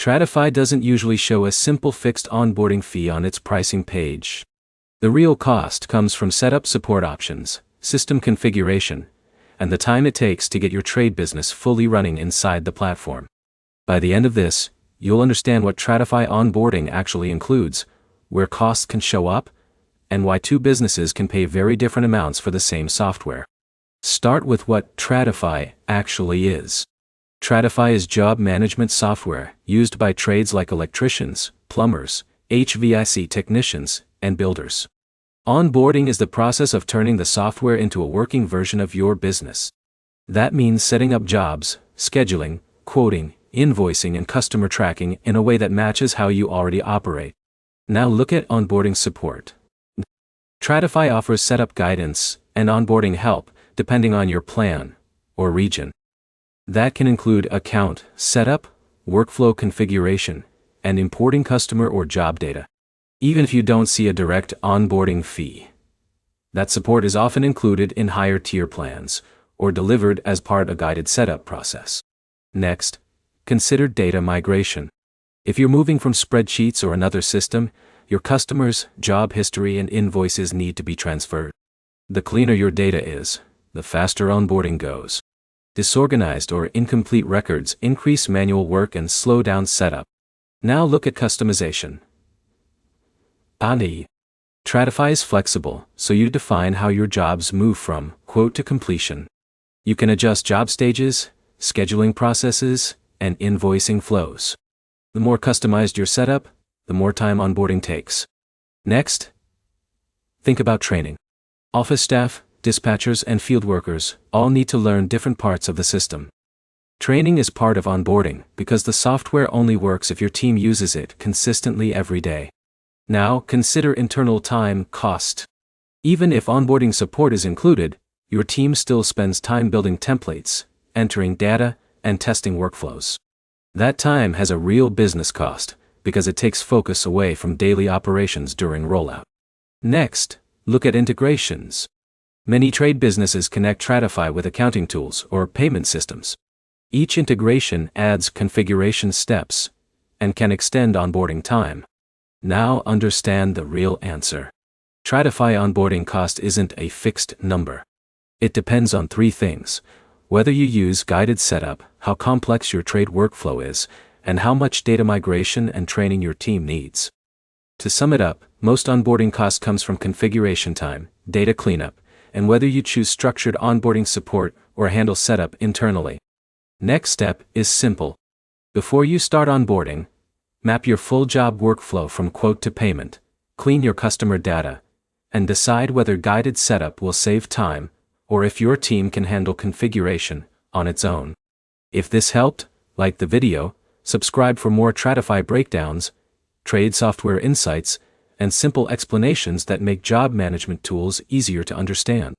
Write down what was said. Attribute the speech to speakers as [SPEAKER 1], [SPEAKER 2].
[SPEAKER 1] Tradify doesn't usually show a simple fixed onboarding fee on its pricing page. The real cost comes from setup support options, system configuration, and the time it takes to get your trade business fully running inside the platform. By the end of this, you'll understand what Tradify Onboarding actually includes, where costs can show up, and why two businesses can pay very different amounts for the same software. Start with what Tradify actually is. Tradify is job management software used by trades like electricians, plumbers, HVAC technicians, and builders. Onboarding is the process of turning the software into a working version of your business. That means setting up jobs, scheduling, quoting, invoicing, and customer tracking in a way that matches how you already operate. Now look at onboarding support. Tradify offers setup guidance and onboarding help depending on your plan or region. That can include account setup, workflow configuration, and importing customer or job data. Even if you don't see a direct onboarding fee, that support is often included in higher tier plans or delivered as part of a guided setup process. Next, consider data migration. If you're moving from spreadsheets or another system, your customers' job history and invoices need to be transferred. The cleaner your data is, the faster onboarding goes. Disorganized or incomplete records increase manual work and slow down setup. Now look at customization. Tradify is flexible, so you define how your jobs move from quote to completion. You can adjust job stages, scheduling processes, and invoicing flows. The more customized your setup, the more time onboarding takes. Next, think about training. Office staff, dispatchers, and field workers all need to learn different parts of the system. Training is part of onboarding because the software only works if your team uses it consistently every day. Now, consider internal time cost. Even if onboarding support is included, your team still spends time building templates, entering data, and testing workflows. That time has a real business cost because it takes focus away from daily operations during rollout. Next, look at integrations. Many trade businesses connect Tradify with accounting tools or payment systems. Each integration adds configuration steps and can extend onboarding time. Now understand the real answer. Tradify onboarding cost isn't a fixed number. It depends on three things: whether you use guided setup, how complex your trade workflow is, and how much data migration and training your team needs. To sum it up, most onboarding cost comes from configuration time, data cleanup, and whether you choose structured onboarding support or handle setup internally. Next step is simple. Before you start onboarding, map your full job workflow from quote to payment, clean your customer data, and decide whether guided setup will save time or if your team can handle configuration on its own. If this helped, like the video, subscribe for more Tradify breakdowns, trade software insights, and simple explanations that make job management tools easier to understand.